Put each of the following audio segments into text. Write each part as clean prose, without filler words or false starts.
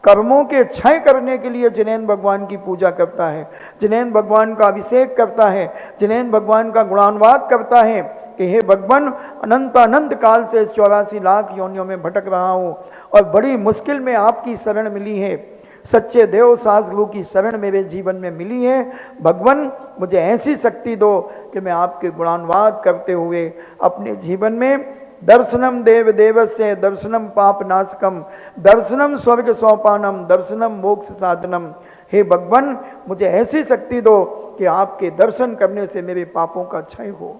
कर्मों के क्षय करने के लिए जिनेंद्र भगवान की पूजा करता है, जिनेंद्र भगवान का अभिषेक करता है, जिनेंद्र भगवान का गुणानुवाद करता है कि हे भगवान, अनंत अनंत काल से 84 लाख योनियों में भटक रहा हूं और बड़ी मुश्किल में आपकी शरण मिली है, सच्चे देव सास गुरु की शरण मेरे जीवन में मिली है। भगवान मुझे ऐसी शक्ति दो कि मैं आपके गुणानुवाद करते हुए अपने जीवन में दर्शनम देव देवस्य दर्शनम पाप नाशकम दर्शनम स्वर्ग सोपानम दर्शनम मोक्ष साधनम। हे भगवान, मुझे ऐसी शक्ति दो कि आपके दर्शन करने से मेरे पापों का क्षय हो,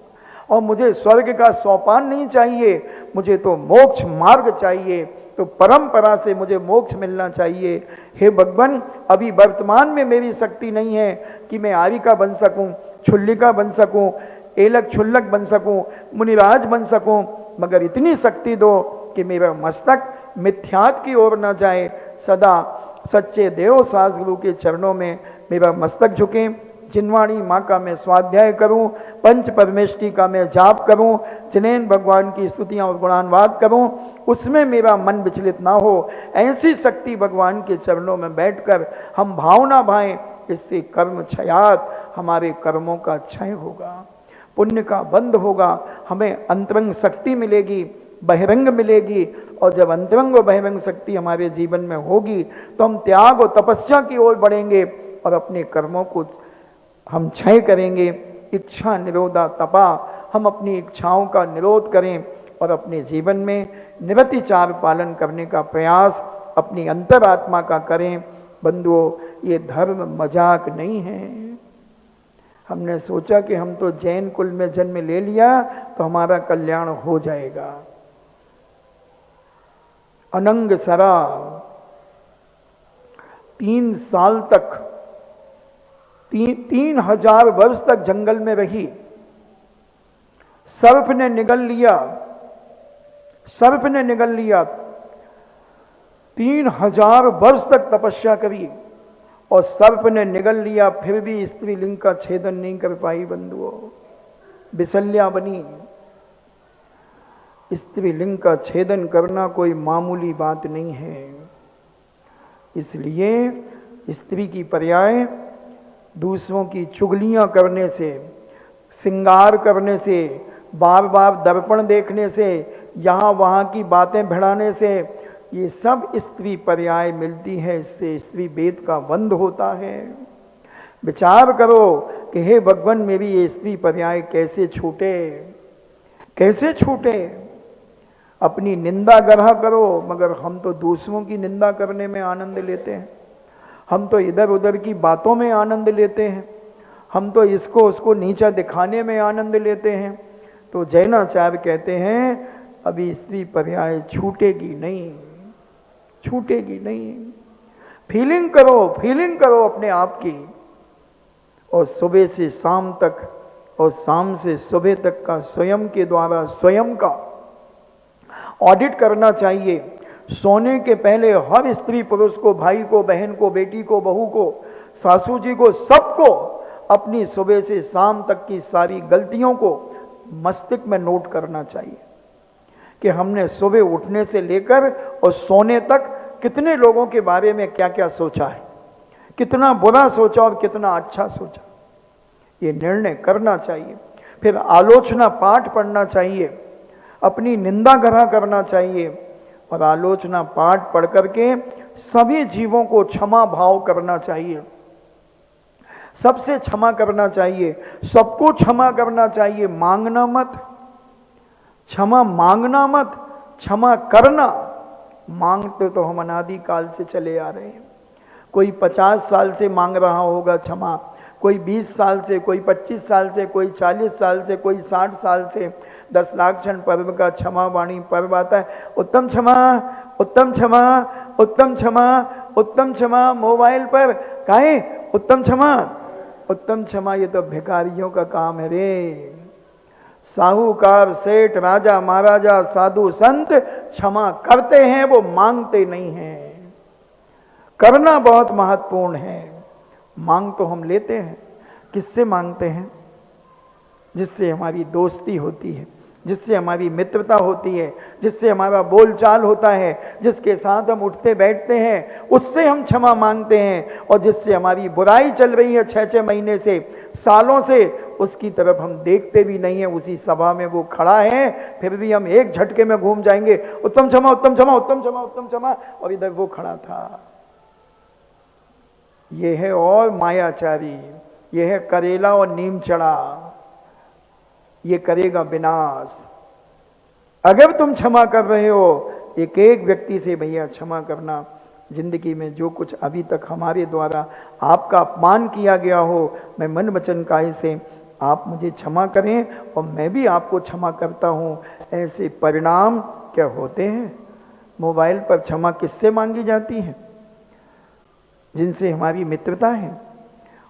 और मुझे स्वर्ग का सोपान नहीं चाहिए, मुझे तो मोक्ष मार्ग चाहिए, तो परंपरा से मुझे मोक्ष मिलना चाहिए। हे भगवान, अभी वर्तमान में मेरी शक्ति नहीं है कि मैं आरिका बन सकूं, छुल्लिका बन सकूं, एलक छुल्लक बन सकूं, मुनिराज बन सकूं, मगर इतनी शक्ति दो कि मेरा मस्तक मिथ्यात की ओर न जाए, सदा सच्चे देव सास गुरु के चरणों में मेरा मस्तक झुके, जिनवाणी माँ का मैं स्वाध्याय करूं, पंच परमेष्टि का मैं जाप करूं, जिनेंद्र भगवान की स्तुतियां और गुणानुवाद करूं, उसमें मेरा मन विचलित ना हो। ऐसी शक्ति भगवान के चरणों में बैठकर हम भावना भाएं, इससे कर्म क्षयात, हमारे कर्मों का क्षय होगा, पुण्य का बंध होगा, हमें अंतरंग शक्ति मिलेगी, बहिरंग मिलेगी, और जब अंतरंग और बहिरंग शक्ति हमारे जीवन में होगी तो हम त्याग और तपस्या की ओर बढ़ेंगे और अपने कर्मों को हम क्षय करेंगे। इच्छा निरोधा तपा, हम अपनी इच्छाओं का निरोध करें और अपने जीवन में निरतिचार पालन करने का प्रयास अपनी अंतरात्मा का करें। बंधुओं, ये धर्म मजाक नहीं है। हमने सोचा कि हम तो जैन कुल में जन्म ले लिया तो हमारा कल्याण हो जाएगा। अनंग सरा 3 साल तक 3000 वर्ष तक जंगल में रही, सर्प ने निगल लिया, सर्प ने निगल लिया, 3000 वर्ष तक तपस्या करी और सर्प ने निगल लिया, फिर भी स्त्रीलिंग का छेदन नहीं कर पाई। बंधुओं, बिसल्या बनी। स्त्रीलिंग का छेदन करना कोई मामूली बात नहीं है। इसलिए स्त्री की पर्याय दूसरों की चुगलियां करने से, श्रृंगार करने से, बार बार दर्पण देखने से, यहाँ वहाँ की बातें भिड़ाने से, ये सब स्त्री पर्याय मिलती है। इससे स्त्री वेद का बंध होता है। विचार करो कि हे भगवान, मेरी ये स्त्री पर्याय कैसे छूटे, कैसे छूटे। अपनी निंदा ग्रह करो, मगर हम तो दूसरों की निंदा करने में आनंद लेते हैं, हम तो इधर उधर की बातों में आनंद लेते हैं, हम तो इसको उसको नीचा दिखाने में आनंद लेते हैं। तो जैनाचार्य कहते हैं अभी स्त्री पर्याय छूटेगी नहीं, छूटेगी नहीं। फीलिंग करो, फीलिंग करो अपने आप की, और सुबह से शाम तक और शाम से सुबह तक का स्वयं के द्वारा स्वयं का ऑडिट करना चाहिए। सोने के पहले हर स्त्री पुरुष को, भाई को, बहन को, बेटी को, बहू को, सासू जी को, सबको अपनी सुबह से शाम तक की सारी गलतियों को मस्तिष्क में नोट करना चाहिए कि हमने सुबह उठने से लेकर और सोने तक कितने लोगों के बारे में क्या क्या सोचा है, कितना बुरा सोचा और कितना अच्छा सोचा, ये निर्णय करना चाहिए। फिर आलोचना पाठ पढ़ना चाहिए, अपनी निंदा ग्रह करना चाहिए, और आलोचना पाठ पढ़ करके सभी जीवों को क्षमा भाव करना चाहिए, सबसे क्षमा करना चाहिए, सबको क्षमा करना चाहिए। मांगना मत, क्षमा मांगना मत, क्षमा करना। मांगते तो हम अनादि काल से चले आ रहे हैं। कोई 50 साल से मांग रहा होगा क्षमा, कोई 20 साल से, कोई 25 साल से, कोई 40 साल से, कोई 60 साल से। 10 लाख क्षण पर्व का क्षमा वाणी पर्व आता है। उत्तम क्षमा, उत्तम क्षमा, उत्तम क्षमा, उत्तम क्षमा। मोबाइल पर काहे उत्तम क्षमा, उत्तम क्षमा। ये तो भिखारियों का काम है रे। साहूकार, सेठ, राजा, महाराजा, साधु, संत क्षमा करते हैं, वो मांगते नहीं हैं। करना बहुत महत्वपूर्ण है। मांग तो हम लेते हैं, किससे मांगते हैं? जिससे हमारी दोस्ती होती है, जिससे हमारी मित्रता होती है, जिससे हमारा बोलचाल होता है, जिसके साथ हम उठते बैठते हैं, उससे हम क्षमा मांगते हैं। और जिससे हमारी बुराई चल रही है 6-6 महीने से, सालों से, उसकी तरफ हम देखते भी नहीं है। उसी सभा में वो खड़ा है, फिर भी हम एक झटके में घूम जाएंगे, उत्तम क्षमा, उत्तम क्षमा, उत्तम क्षमा, उत्तम क्षमा, और इधर वो खड़ा था। ये है और मायाचारी, ये है करेला और नीम चढ़ा, ये करेगा विनाश। अगर तुम क्षमा कर रहे हो एक एक व्यक्ति से, भैया क्षमा करना। जिंदगी में जो कुछ अभी तक हमारे द्वारा आपका अपमान किया गया हो, मैं मन वचन काया से आप मुझे क्षमा करें और मैं भी आपको क्षमा करता हूं। ऐसे परिणाम क्या होते हैं? मोबाइल पर क्षमा किससे मांगी जाती है? जिनसे हमारी मित्रता है।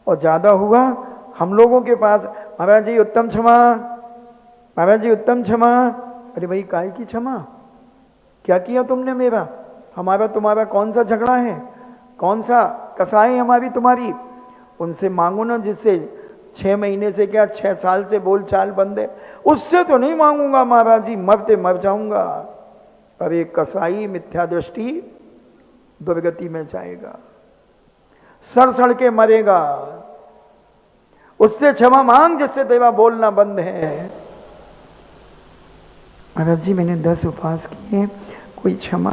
और ज्यादा हुआ हम लोगों के पास, महाराज जी उत्तम क्षमा, महाराज जी उत्तम क्षमा। अरे भाई काहे की क्षमा? क्या किया तुमने मेरा? हमारा तुम्हारा कौन सा झगड़ा है? कौन सा कसाई हमारी तुम्हारी? उनसे मांगो ना जिससे 6 महीने से क्या 6 साल से बोलचाल बंद है। उससे तो नहीं मांगूंगा महाराज जी, मरते मर जाऊंगा। अरे कसाई मिथ्या दृष्टि दुर्गति में जाएगा, सड़ सड़ के मरेगा। उससे क्षमा मांग जिससे तेरा बोलना बंद है। महाराज जी मैंने 10 उपवास किए, कोई क्षमा,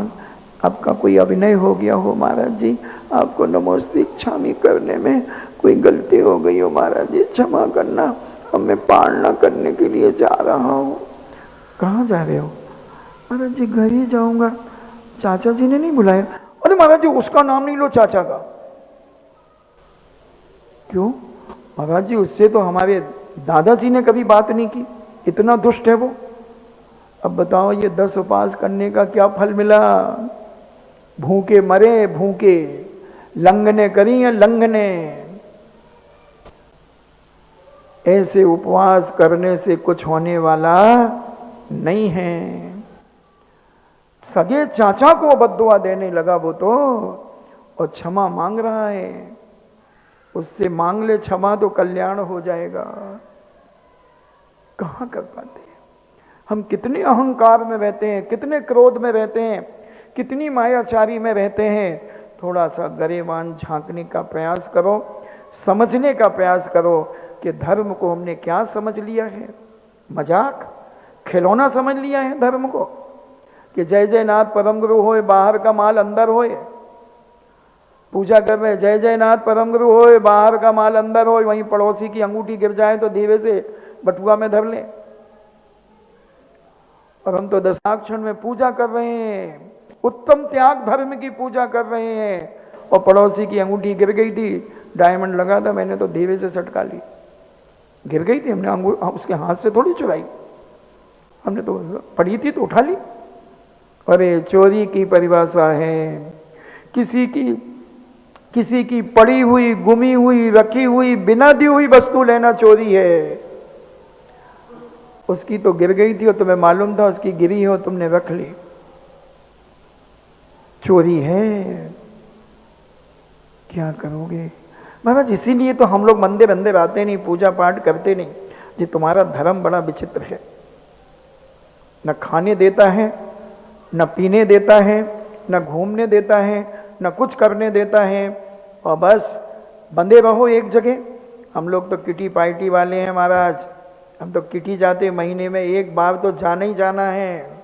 आपका कोई अभिनय हो गया हो महाराज जी, आपको नमोस्ते क्षामी करने में कोई गलती हो गई हो महाराज जी, क्षमा करना। अब मैं पालना करने के लिए जा रहा हूँ। कहाँ जा रहे हो? महाराज जी घर ही जाऊंगा, चाचा जी ने नहीं बुलाया। अरे महाराज जी उसका नाम नहीं लो, चाचा का। क्यों? महाराज जी उससे तो हमारे दादाजी ने कभी बात नहीं की, इतना दुष्ट है वो। अब बताओ ये 10 उपवास करने का क्या फल मिला? भूखे मरे, भूखे। लंघने करी है, लंघने। ऐसे उपवास करने से कुछ होने वाला नहीं है। सगे चाचा को बद्दुआ देने लगा वो तो, और क्षमा मांग रहा है। उससे मांग ले क्षमा तो कल्याण हो जाएगा। कहां कर पाते हैं हम? कितने अहंकार में रहते हैं, कितने क्रोध में रहते हैं, कितनी मायाचारी में रहते हैं। थोड़ा सा गरेबान झांकने का प्रयास करो, समझने का प्रयास करो कि धर्म को हमने क्या समझ लिया है। मजाक, खिलौना समझ लिया है धर्म को, कि जय जय नाथ परम गुरु होए, बाहर का माल अंदर होए। पूजा कर रहे जय जय नाथ परम गुरु होए, बाहर का माल अंदर होए, वहीं पड़ोसी की अंगूठी गिर जाए तो धीरे से बटुआ में धर ले। और हम तो दशाक्षण में पूजा कर रहे हैं, उत्तम त्याग धर्म की पूजा कर रहे हैं, और पड़ोसी की अंगूठी गिर गई थी, डायमंड लगा था, मैंने तो धीरे से सटका ली। गिर गई थी, हमने उसके हाथ से थोड़ी चुराई, हमने तो पड़ी थी तो उठा ली। अरे चोरी की परिभाषा है किसी की पड़ी हुई, गुमी हुई, रखी हुई, बिना दी हुई वस्तु लेना चोरी है। उसकी तो गिर गई थी और तुम्हें मालूम था उसकी गिरी है और तुमने रख ली, चोरी है। क्या करोगे महाराज? इसीलिए तो हम लोग मंदिर अंदर आते नहीं, पूजा पाठ करते नहीं। जी तुम्हारा धर्म बड़ा विचित्र है, न खाने देता है, न पीने देता है, न घूमने देता है, न कुछ करने देता है, और बस बंधे रहो एक जगह। हम लोग तो किटी पार्टी वाले हैं महाराज, हम तो किटी जाते महीने में एक बार तो जाना ही जाना है,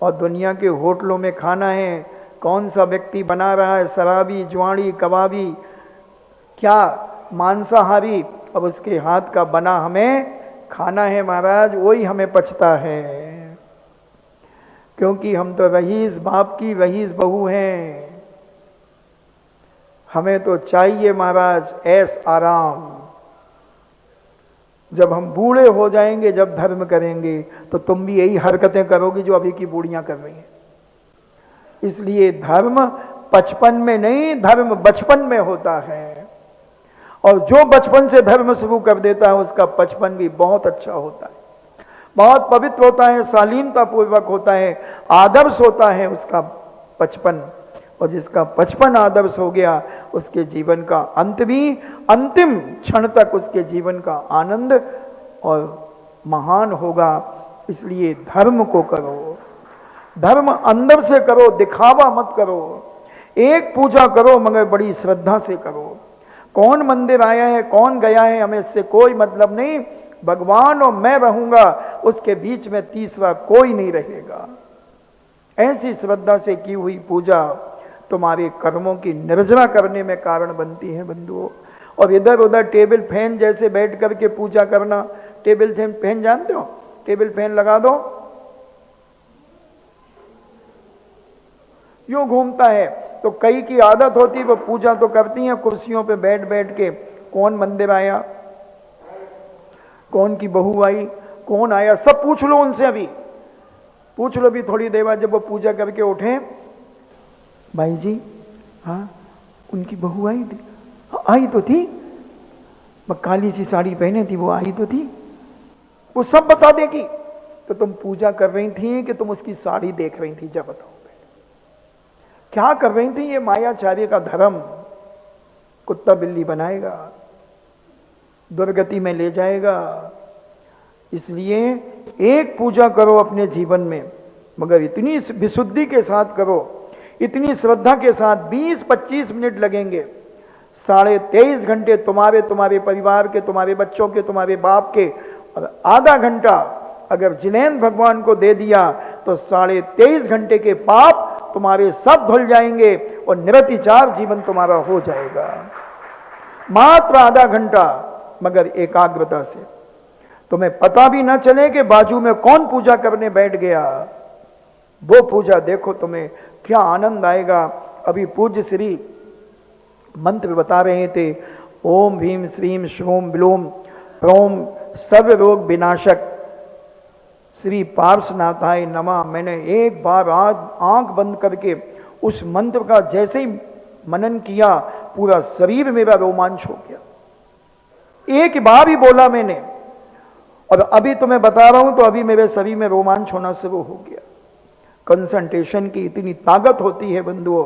और दुनिया के होटलों में खाना है। कौन सा व्यक्ति बना रहा है, शराबी, जुआड़ी, कबाबी, क्या मांसाहारी, अब उसके हाथ का बना हमें खाना है महाराज, वही हमें पचता है। क्योंकि हम तो रईस बाप की रईस बहू हैं। हमें तो चाहिए महाराज ऐस आराम। जब हम बूढ़े हो जाएंगे, जब धर्म करेंगे, तो तुम भी यही हरकतें करोगी जो अभी की बूढ़ियां कर रही हैं। इसलिए धर्म 55 में नहीं, धर्म बचपन में होता है। और जो बचपन से धर्म शुरू कर देता है उसका 55 भी बहुत अच्छा होता है, बहुत पवित्र होता है, शालीनता पूर्वक होता है, आदर्श होता है उसका 55। और जिसका 55 आदर्श हो गया, उसके जीवन का अंत भी, अंतिम क्षण तक उसके जीवन का आनंद और महान होगा। इसलिए धर्म को करो, धर्म अंदर से करो, दिखावा मत करो। एक पूजा करो मगर बड़ी श्रद्धा से करो। कौन मंदिर आया है, कौन गया है, हमें इससे कोई मतलब नहीं। भगवान और मैं रहूंगा, उसके बीच में तीसरा कोई नहीं रहेगा। ऐसी श्रद्धा से की हुई पूजा तुम्हारे कर्मों की निर्जरा करने में कारण बनती है बंधुओं। और इधर उधर टेबल फैन जैसे बैठ करके पूजा करना, टेबल फैन जानते हो, टेबल फैन लगा दो, यूं घूमता है। तो कई की आदत होती है, वो पूजा तो करती हैं कुर्सियों पे बैठ बैठ के। कौन मंदिर आया, कौन की बहू आई, कौन आया, सब पूछ लो उनसे, अभी पूछ लो। भी थोड़ी देर बाद जब वो पूजा करके उठे, भाई जी हाँ उनकी बहू आई थी, आई तो थी, वो काली सी साड़ी पहने थी, वो आई तो थी, वो सब बता देगी। तो तुम पूजा कर रही थी कि तुम उसकी साड़ी देख रही थी? जब बताओ क्या कर रही थी? ये मायाचार्य का धर्म कुत्ता बिल्ली बनाएगा, दुर्गति में ले जाएगा। इसलिए एक पूजा करो अपने जीवन में, मगर इतनी विशुद्धि के साथ करो, इतनी श्रद्धा के साथ। 20-25 मिनट लगेंगे, 23.5 घंटे तुम्हारे, तुम्हारे परिवार के, तुम्हारे बच्चों के, तुम्हारे बाप के, और आधा घंटा अगर जिनेन्द्र भगवान को दे दिया तो 23.5 घंटे के पाप तुम्हारे सब धुल जाएंगे और निरतिचार जीवन तुम्हारा हो जाएगा। मात्र आधा घंटा, मगर एकाग्रता से। तुम्हें पता भी ना चले कि बाजू में कौन पूजा करने बैठ गया। वो पूजा देखो, तुम्हें क्या आनंद आएगा। अभी पूज्य श्री मंत्र बता रहे थे, ओम भीम श्रीम श्रोम विलोम प्रोम सर्व रोग विनाशक श्री पार्श्वनाथाय नमः। मैंने एक बार आज आंख बंद करके उस मंत्र का जैसे ही मनन किया, पूरा शरीर मेरा रोमांच हो गया। एक बार ही बोला मैंने, और अभी तुम्हें बता रहा हूं तो अभी मेरे शरीर में रोमांच होना शुरू हो गया। कंसंट्रेशन की इतनी ताकत होती है बंधुओं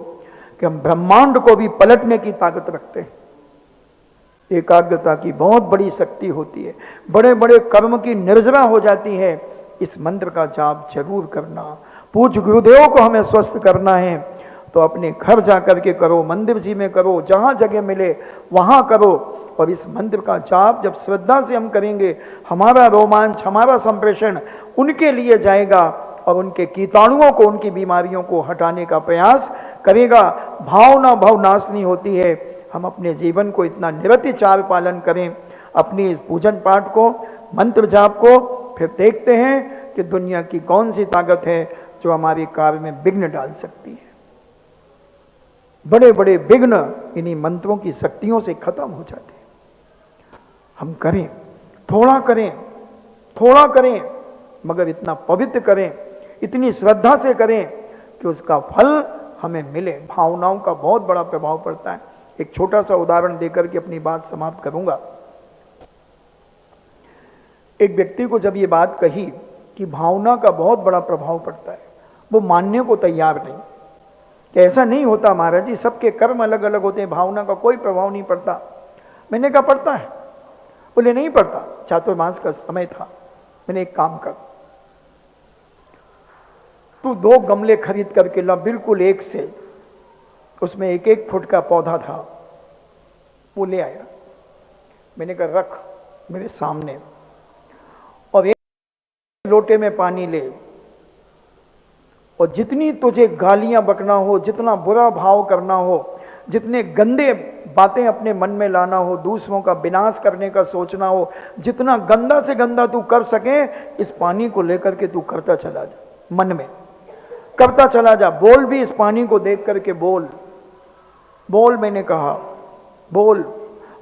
कि हम ब्रह्मांड को भी पलटने की ताकत रखते हैं। एकाग्रता की बहुत बड़ी शक्ति होती है, बड़े बड़े कर्म की निर्जरा हो जाती है। इस मंत्र का जाप जरूर करना। पूज्य गुरुदेव को हमें स्वस्थ करना है तो अपने घर जाकर के करो, मंदिर जी में करो, जहां जगह मिले वहां करो। और इस मंत्र का जाप जब श्रद्धा से हम करेंगे, हमारा रोमांच, हमारा संप्रेषण उनके लिए जाएगा और उनके कीटाणुओं को, उनकी बीमारियों को हटाने का प्रयास करेगा। भावना भवनाशनी होती है। हम अपने जीवन को इतना निरतिचार पालन करें, अपनी इस पूजन पाठ को, मंत्र जाप को, फिर देखते हैं कि दुनिया की कौन सी ताकत है जो हमारे कार्य में विघ्न डाल सकती है। बड़े बड़े विघ्न इन्हीं मंत्रों की शक्तियों से खत्म हो जाते हैं। हम करें, थोड़ा करें, थोड़ा करें, मगर इतना पवित्र करें, इतनी श्रद्धा से करें कि उसका फल हमें मिले। भावनाओं का बहुत बड़ा प्रभाव पड़ता है। एक छोटा सा उदाहरण देकर के अपनी बात समाप्त करूंगा। एक व्यक्ति को जब ये बात कही कि भावना का बहुत बड़ा प्रभाव पड़ता है, वो मानने को तैयार नहीं कि ऐसा नहीं होता महाराज जी, सबके कर्म अलग अलग होते हैं, भावना का कोई प्रभाव नहीं पड़ता। मैंने कहा पड़ता है। बोले नहीं पड़ता, चातुर्मास का समय था। मैंने एक काम कर, तू 2 गमले खरीद करके ला, बिल्कुल एक से, उसमें 1-1 फुट का पौधा था, वो ले आया। मैंने कहा रख मेरे सामने, और एक लोटे में पानी ले, और जितनी तुझे गालियां बकना हो, जितना बुरा भाव करना हो, जितने गंदे बातें अपने मन में लाना हो, दूसरों का विनाश करने का सोचना हो, जितना गंदा से गंदा तू कर सके, इस पानी को लेकर के तू करता चला जा, मन में करता चला जा। बोल भी इस पानी को देख करके बोल, बोल। मैंने कहा बोल।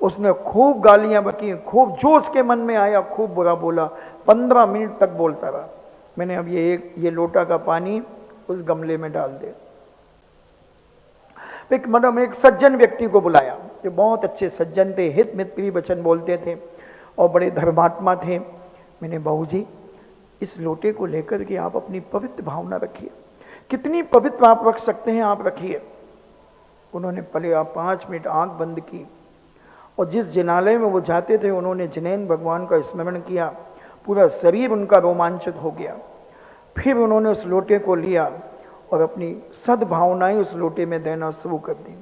उसने खूब गालियां बकी, खूब जो उसके मन में आया खूब बुरा बोला। 15 मिनट तक बोलता रहा। मैंने अब ये लोटा का पानी उस गमले में डाल दे। मतलब एक सज्जन व्यक्ति को बुलाया, जो बहुत अच्छे सज्जन थे, हित मित प्रिय वचन बोलते थे और बड़े धर्मात्मा थे। मैंने बहू जी, इस लोटे को लेकर के आप अपनी पवित्र भावना रखिए, कितनी पवित्र आप रख सकते हैं आप रखिए। उन्होंने पहले आप 5 मिनट आंख बंद की, और जिस जिनालय में वो जाते थे उन्होंने जिनेन्द्र भगवान का स्मरण किया, पूरा शरीर उनका रोमांचित हो गया। फिर उन्होंने उस लोटे को लिया और अपनी सद्भावनाएं उस लोटे में देना शुरू कर दी।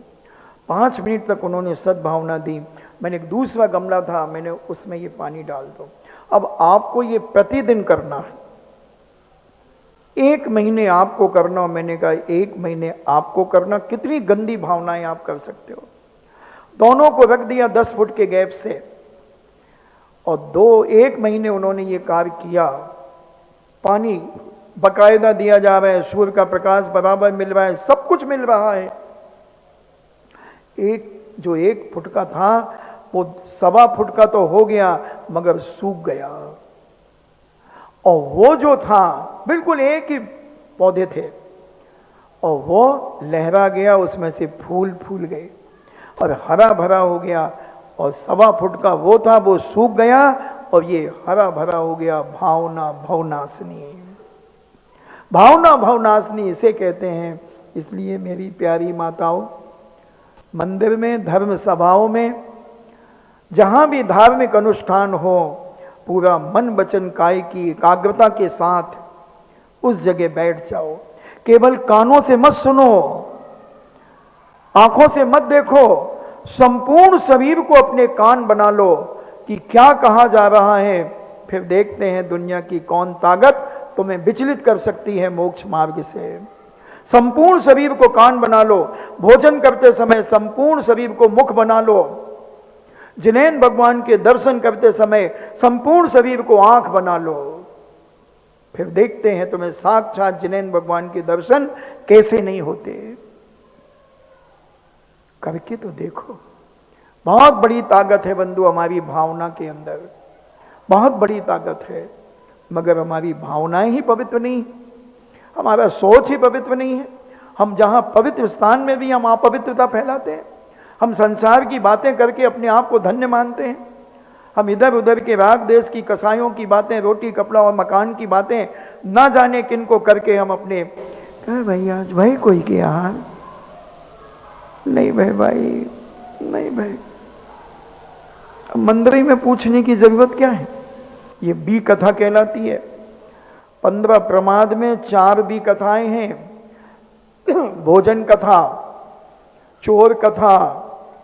5 मिनट तक उन्होंने सद्भावना दी। मैंने एक दूसरा गमला था, मैंने उसमें ये पानी डाल दो। अब आपको ये प्रतिदिन करना है, 1 महीने आपको करना। और मैंने कहा 1 महीने आपको करना, कितनी गंदी भावनाएं आप कर सकते हो। दोनों को रख दिया 10 फुट के गैप से, और 1 महीने उन्होंने ये कार्य किया। पानी बकायदा दिया जा रहा है, सूर्य का प्रकाश बराबर मिल रहा है, सब कुछ मिल रहा है। जो 1 फुट का था वो 1.25 फुट का तो हो गया, मगर सूख गया। और वो जो था बिल्कुल एक ही पौधे थे, और वो लहरा गया, उसमें से फूल फूल गए और हरा भरा हो गया। और 1.25 फुट का वो था, वो सूख गया और ये हरा भरा हो गया। भावना भवनाशिनी, भावना भवनाशिनी इसे कहते हैं। इसलिए मेरी प्यारी माताओं, मंदिर में, धर्म सभाओं में, जहां भी धार्मिक अनुष्ठान हो, पूरा मन वचन काय की एकाग्रता के साथ उस जगह बैठ जाओ। केवल कानों से मत सुनो, आंखों से मत देखो, संपूर्ण शरीर को अपने कान बना लो कि क्या कहा जा रहा है। फिर देखते हैं दुनिया की कौन ताकत तुम्हें विचलित कर सकती है मोक्ष मार्ग से। संपूर्ण शरीर को कान बना लो, भोजन करते समय संपूर्ण शरीर को मुख बना लो, जिनेंद्र भगवान के दर्शन करते समय संपूर्ण शरीर को आंख बना लो। फिर देखते हैं तुम्हें साक्षात जिनेंद्र भगवान के दर्शन कैसे नहीं होते। करके तो देखो। बहुत बड़ी ताकत है बंधु हमारी भावना के अंदर, बहुत बड़ी ताकत है, मगर हमारी भावनाएं ही पवित्र नहीं, हमारा सोच ही पवित्र नहीं है। हम जहां पवित्र स्थान में भी हम अपवित्रता फैलाते हैं। हम संसार की बातें करके अपने आप को धन्य मानते हैं। हम इधर उधर के राग देश की कसाईयों की बातें, रोटी कपड़ा और मकान की बातें ना जाने किन को करके हम अपने भाई आज भाई कोई के हाल नहीं भाई नहीं भाई। मंदिर में पूछने की जरूरत क्या है। ये बी कथा कहलाती है। 15 प्रमाद में 4 बी कथाएं हैं। भोजन कथा, चोर कथा,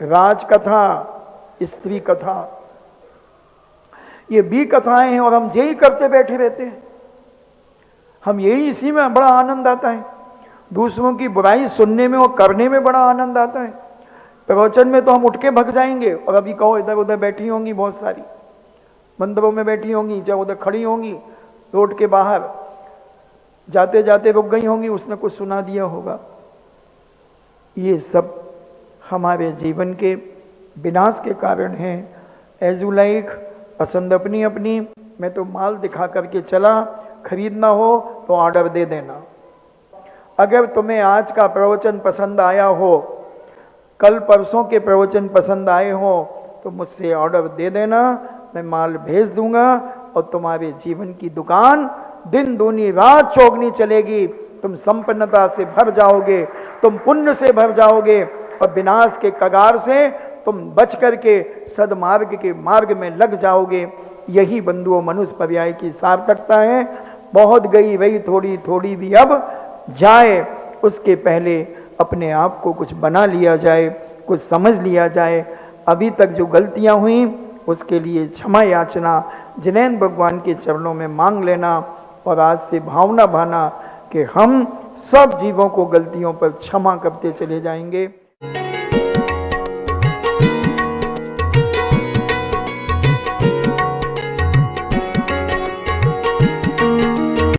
राज कथा, स्त्री कथा, ये बी कथाएं हैं। और हम यही करते बैठे रहते हैं। हम यही, इसी में बड़ा आनंद आता है। दूसरों की बुराई सुनने में और करने में बड़ा आनंद आता है। प्रवचन में तो हम उठ के भग जाएंगे, और अभी कहो इधर उधर बैठी होंगी, बहुत सारी मंदिरों में बैठी होंगी, चाहे उधर खड़ी होंगी, रोड के बाहर जाते जाते रुक गई होंगी, उसने कुछ सुना दिया होगा। ये सब हमारे जीवन के विनाश के कारण हैं। एज यू लाइक, पसंद अपनी अपनी। मैं तो माल दिखा करके चला, खरीदना हो तो ऑर्डर दे देना। अगर तुम्हें आज का प्रवचन पसंद आया हो, कल परसों के प्रवचन पसंद आए हो, तो मुझसे ऑर्डर दे देना, मैं माल भेज दूंगा और तुम्हारे जीवन की दुकान दिन दूनी रात चौगनी चलेगी। तुम संपन्नता से भर जाओगे, तुम पुण्य से भर जाओगे, और विनाश के कगार से तुम बच करके सदमार्ग के मार्ग में लग जाओगे। यही बंधुओं मनुष्य पर्याय की सार्थकता है। बहुत गई वही थोड़ी थोड़ी भी अब जाए, उसके पहले अपने आप को कुछ बना लिया जाए, कुछ समझ लिया जाए। अभी तक जो गलतियां हुई उसके लिए क्षमा याचना जिनेंद्र भगवान के चरणों में मांग लेना, और आज से भावना भाना कि हम सब जीवों को गलतियों पर क्षमा करते चले जाएंगे।